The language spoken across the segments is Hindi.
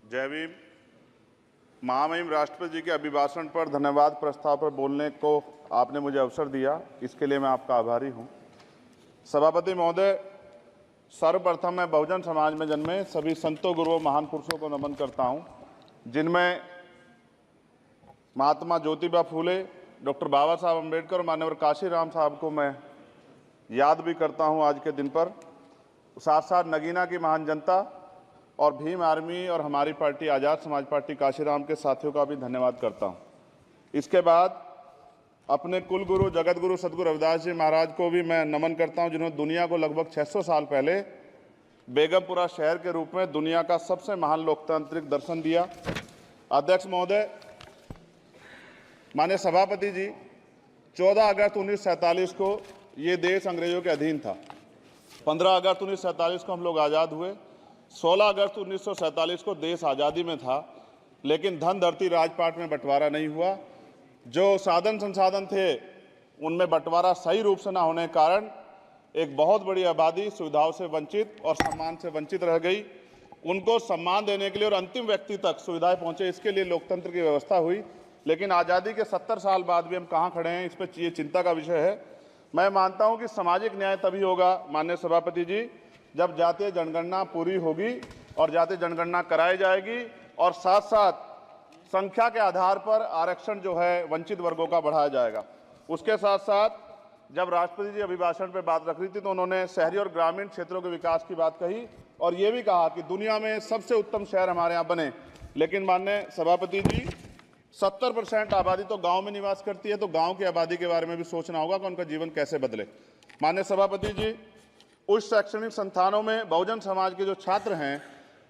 जय भीम। महामहिम राष्ट्रपति जी के अभिभाषण पर धन्यवाद प्रस्ताव पर बोलने को आपने मुझे अवसर दिया, इसके लिए मैं आपका आभारी हूं। सभापति महोदय, सर्वप्रथम मैं बहुजन समाज में जन्मे सभी संतों, गुरुओं, महान पुरुषों को नमन करता हूं, जिनमें महात्मा ज्योतिबा फूले, डॉक्टर बाबा साहब अम्बेडकर और मान्यवर काशीराम साहब को मैं याद भी करता हूं आज के दिन पर। साथ साथ नगीना की महान जनता और भीम आर्मी और हमारी पार्टी आज़ाद समाज पार्टी काशीराम के साथियों का भी धन्यवाद करता हूं। इसके बाद अपने कुल गुरु जगत गुरु सदगुरु रविदास जी महाराज को भी मैं नमन करता हूं, जिन्होंने दुनिया को लगभग 600 साल पहले बेगमपुरा शहर के रूप में दुनिया का सबसे महान लोकतांत्रिक दर्शन दिया। अध्यक्ष महोदय, माननीय सभापति जी, 14 अगस्त 1947 को ये देश अंग्रेजों के अधीन था। 15 अगस्त 1947 को हम लोग आज़ाद हुए। 16 अगस्त 1947 को देश आज़ादी में था, लेकिन धन धरती राजपाट में बंटवारा नहीं हुआ। जो साधन संसाधन थे उनमें बंटवारा सही रूप से न होने के कारण एक बहुत बड़ी आबादी सुविधाओं से वंचित और सम्मान से वंचित रह गई। उनको सम्मान देने के लिए और अंतिम व्यक्ति तक सुविधाएं पहुंचे, इसके लिए लोकतंत्र की व्यवस्था हुई। लेकिन आज़ादी के 70 साल बाद भी हम कहाँ खड़े हैं, इस पर ये चिंता का विषय है। मैं मानता हूं कि सामाजिक न्याय तभी होगा माननीय सभापति जी, जब जातीय जनगणना पूरी होगी और जातीय जनगणना कराई जाएगी और साथ साथ संख्या के आधार पर आरक्षण जो है वंचित वर्गों का बढ़ाया जाएगा। उसके साथ साथ जब राष्ट्रपति जी अभिभाषण पर बात रख रही थी तो उन्होंने शहरी और ग्रामीण क्षेत्रों के विकास की बात कही और ये भी कहा कि दुनिया में सबसे उत्तम शहर हमारे यहाँ बने। लेकिन माननीय सभापति जी, 70% आबादी तो गांव में निवास करती है, तो गांव की आबादी के बारे में भी सोचना होगा कि उनका जीवन कैसे बदले। माननीय सभापति जी, उच्च शैक्षणिक संस्थानों में बहुजन समाज के जो छात्र हैं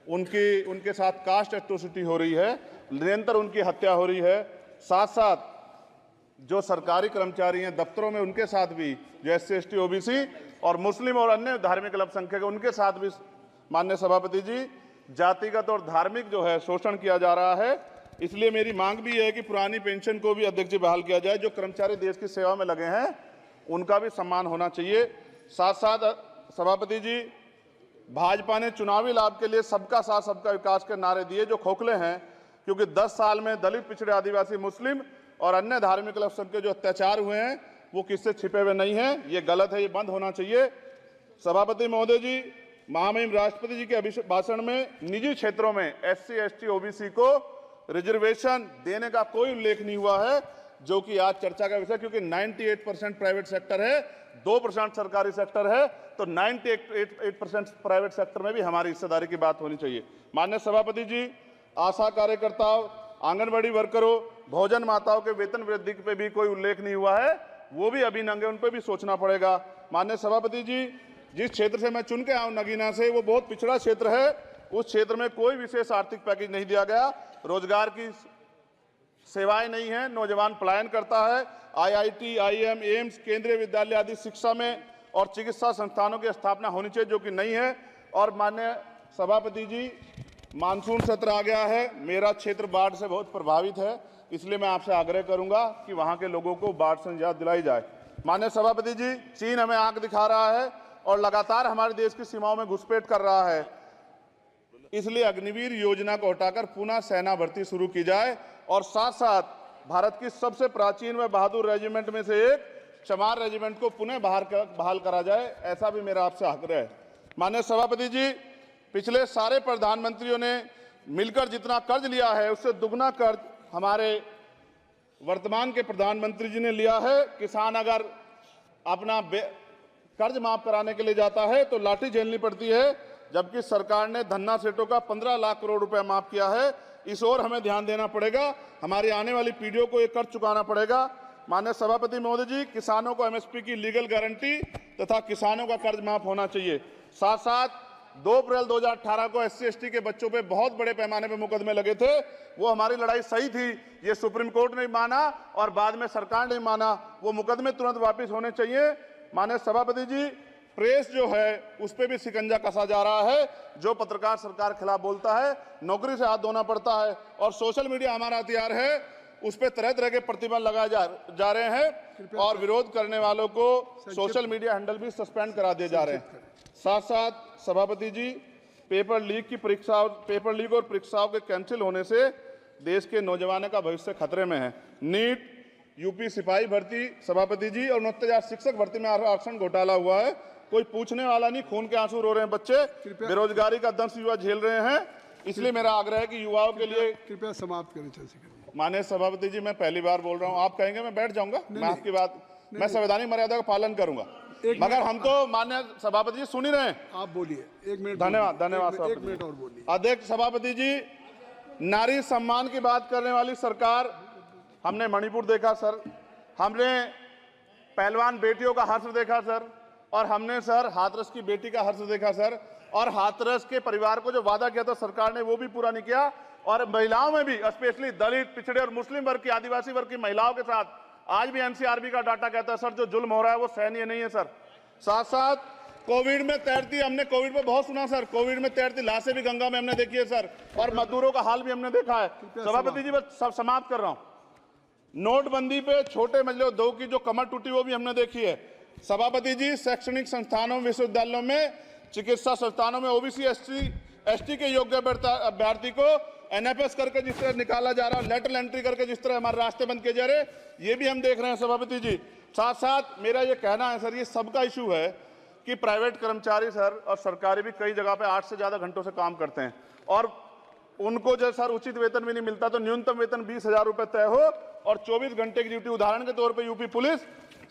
उनके साथ कास्ट एट्रोसिटी हो रही है, निरंतर उनकी हत्या हो रही है। साथ साथ जो सरकारी कर्मचारी हैं दफ्तरों में, उनके साथ भी जो SC ST OBC और मुस्लिम और अन्य धार्मिक अल्पसंख्यक उनके साथ भी माननीय सभापति जी जातिगत और धार्मिक जो है शोषण किया जा रहा है। इसलिए मेरी मांग भी है कि पुरानी पेंशन को भी अध्यक्ष जी बहाल किया जाए। जो कर्मचारी देश की सेवा में लगे हैं उनका भी सम्मान होना चाहिए। साथ साथ सभापति जी, भाजपा ने चुनावी लाभ के लिए सबका साथ सबका विकास के नारे दिए जो खोखले हैं, क्योंकि 10 साल में दलित, पिछड़े, आदिवासी, मुस्लिम और अन्य धार्मिक अल्पसंख्यक जो अत्याचार हुए हैं वो किससे छिपे हुए नहीं हैं। ये गलत है, ये बंद होना चाहिए। सभापति महोदय जी, महामहिम राष्ट्रपति जी के अभिभाषण में निजी क्षेत्रों में SC ST OBC को रिजर्वेशन देने का कोई उल्लेख नहीं हुआ है, जो कि आज चर्चा का विषय, क्योंकि 98% प्राइवेट सेक्टर है, 2% सरकारी सेक्टर है, तो 98% प्राइवेट सेक्टर में भी हमारी हिस्सेदारी की बात होनी चाहिए। माननीय सभापति जी, आशा कार्यकर्ताओं, आंगनबाड़ी वर्करों, भोजन माताओं के वेतन वृद्धि पे भी कोई उल्लेख नहीं हुआ है, वो भी अभी नंगे, उन पर भी सोचना पड़ेगा। माननीय सभापति जी, जिस क्षेत्र से मैं चुन के आऊँ नगीना से, वो बहुत पिछड़ा क्षेत्र है। उस क्षेत्र में कोई विशेष आर्थिक पैकेज नहीं दिया गया, रोजगार की सेवाएं नहीं है, नौजवान पलायन करता है। IIT, IIM, एम्स, केंद्रीय विद्यालय आदि शिक्षा में और चिकित्सा संस्थानों की स्थापना होनी चाहिए, जो कि नहीं है। और माननीय सभापति जी, मानसून सत्र आ गया है, मेरा क्षेत्र बाढ़ से बहुत प्रभावित है, इसलिए मैं आपसे आग्रह करूंगा कि वहां के लोगों को बाढ़ से निजात दिलाई जाए। माननीय सभापति जी, चीन हमें आंख दिखा रहा है और लगातार हमारे देश की सीमाओं में घुसपैठ कर रहा है, इसलिए अग्निवीर योजना को हटाकर पुनः सेना भर्ती शुरू की जाए और साथ साथ भारत की सबसे प्राचीन व बहादुर रेजिमेंट में से एक चमार रेजिमेंट को पुनः बहाल करा जाए, ऐसा भी मेरा आपसे आग्रह है। माननीय सभापति जी, पिछले सारे प्रधानमंत्रियों ने मिलकर जितना कर्ज लिया है उससे दुगना कर्ज हमारे वर्तमान के प्रधानमंत्री जी ने लिया है। किसान अगर अपना कर्ज माफ कराने के लिए जाता है तो लाठी झेलनी पड़ती है, जबकि सरकार ने धन्ना सेठों का 15 लाख करोड़ रुपया माफ किया है। इस ओर हमें ध्यान देना पड़ेगा, हमारी आने वाली पीढ़ियों को ये कर्ज चुकाना पड़ेगा। माननीय सभापति महोदय जी, किसानों को MSP की लीगल गारंटी तथा किसानों का कर्ज माफ होना चाहिए। साथ साथ 2 अप्रैल 2018 को SC ST के बच्चों पे बहुत बड़े पैमाने पे मुकदमे लगे थे, वो हमारी लड़ाई सही थी, ये सुप्रीम कोर्ट ने माना और बाद में सरकार ने माना, वो मुकदमे तुरंत वापस होने चाहिए। माननीय सभापति जी, प्रेस जो है उस पर भी शिकंजा कसा जा रहा है। जो पत्रकार सरकार के खिलाफ बोलता है नौकरी से हाथ धोना पड़ता है, और सोशल मीडिया हमारा हथियार है, उस पर तरह तरह के प्रतिबंध लगाए जा रहे हैं और विरोध करने वालों को सोशल मीडिया हैंडल भी सस्पेंड करा दिए जा रहे हैं। साथ साथ सभापति जी, पेपर लीक और परीक्षाओं के कैंसिल होने से देश के नौजवानों का भविष्य खतरे में है। नीट, यूपी सिपाही भर्ती सभापति जी और 69,000 शिक्षक भर्ती में आरक्षण घोटाला हुआ है, कोई पूछने वाला नहीं, खून के आंसू रो रहे हैं बच्चे, बेरोजगारी का दंश युवा झेल रहे हैं। इसलिए मेरा आग्रह है कि युवाओं के लिए कृपया समाप्त करें चंद्रशेखर। माननीय सभापति जी, मैं पहली बार बोल रहा हूं, आप कहेंगे मैं बैठ जाऊंगा, मैं आपकी बात, मैं संवैधानिक मर्यादा का पालन करूंगा, मगर हम तो माननीय सभापति जी सुन ही रहे हैं। आप बोलिए, 1 मिनट। धन्यवाद। 1 मिनट और बोलिए। अध्यक्ष सभापति जी, नारी सम्मान की बात करने वाली सरकार, हमने मणिपुर देखा सर, हमने पहलवान बेटियों का हर्ष देखा सर, और हमने सर हाथरस की बेटी का हर्ष देखा सर, और हाथरस के परिवार को जो वादा किया था सरकार ने वो भी पूरा नहीं किया। और महिलाओं में भी, स्पेशली दलित, पिछड़े और मुस्लिम वर्ग की, आदिवासी वर्ग की महिलाओं के साथ आज भी एनसीआरबी का डाटा कहता है सर जो जुल्म हो रहा है वो सहनीय नहीं है सर। साथ साथ कोविड में तैरती, हमने कोविड में बहुत सुना सर, कोविड में तैरती लाशें भी गंगा में हमने देखी है सर, और मजदूरों का हाल भी हमने देखा है। सभापति जी, बस सब समाप्त कर रहा हूं। नोटबंदी पे छोटे मजले उद्योग की जो कमर टूटी वो भी हमने देखी है। सभापति जी, शैक्षणिक संस्थानों, विश्वविद्यालयों में, चिकित्सा संस्थानों में ओबीसी एसटी के योग्य अभ्यर्थी को एनएफएस करके जिस तरह निकाला जा रहा है, लेटरल एंट्री करके जिस तरह हमारे रास्ते बंद किए जा रहे, ये भी हम देख रहे हैं सभापति जी। साथ साथ मेरा ये कहना है सर, ये सबका इशू है कि प्राइवेट कर्मचारी सर और सरकारी भी कई जगह पे 8 से ज्यादा घंटों से काम करते हैं, और उनको जो सर उचित वेतन भी नहीं मिलता, तो न्यूनतम वेतन 20,000 रुपए तय हो और 24 घंटे की ड्यूटी। उदाहरण के तौर पे यूपी पुलिस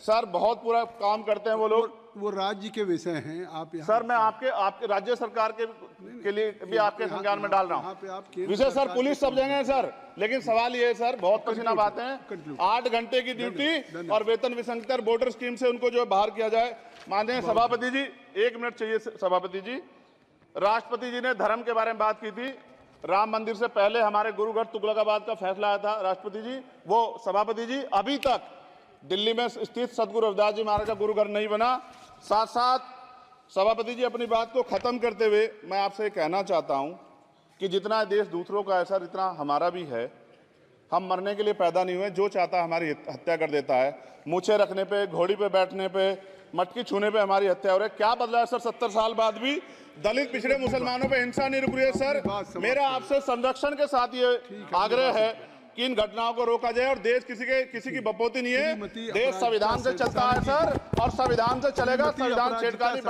सर बहुत पूरा काम करते हैं वो लोग, वो राज्य के विषय हैं। आप सर मैं आपके राज्य सरकार के लिए भी आपके संज्ञान में डाल रहा हूँ विषय सर, पुलिस सब जगह है सर, लेकिन सवाल ये है सर, बहुत पसीना बहाते हैं, 8 घंटे की ड्यूटी और वेतन विसंगति, बॉर्डर स्कीम से उनको जो बाहर किया जाए। माननीय सभापति जी, 1 मिनट चाहिए सभापति जी। राष्ट्रपति जी ने धर्म के बारे में बात की थी, राम मंदिर से पहले हमारे गुरुघर तुगलकाबाद का फैसला आया था राष्ट्रपति जी, वो सभापति जी अभी तक दिल्ली में स्थित सदगुरु रविदास जी महाराज का गुरुघर नहीं बना। साथ साथ सभापति जी, अपनी बात को खत्म करते हुए मैं आपसे कहना चाहता हूं कि जितना देश दूसरों का है सर, इतना हमारा भी है। हम मरने के लिए पैदा नहीं हुए, जो चाहता है हमारी हत्या कर देता है। मूछे रखने पे, घोड़ी पे बैठने पे, मटकी छूने पे हमारी हत्या हो रही है। क्या बदला है सर 70 साल बाद भी? दलित, पिछड़े, मुसलमानों पे हिंसा नहीं रुक रही है सर। मेरा आपसे संरक्षण के साथ ये आग्रह है कि इन घटनाओं को रोका जाए, और देश किसी की बपोती नहीं है, देश संविधान से चलता है सर, और संविधान से चलेगा, संविधान छेड़खानी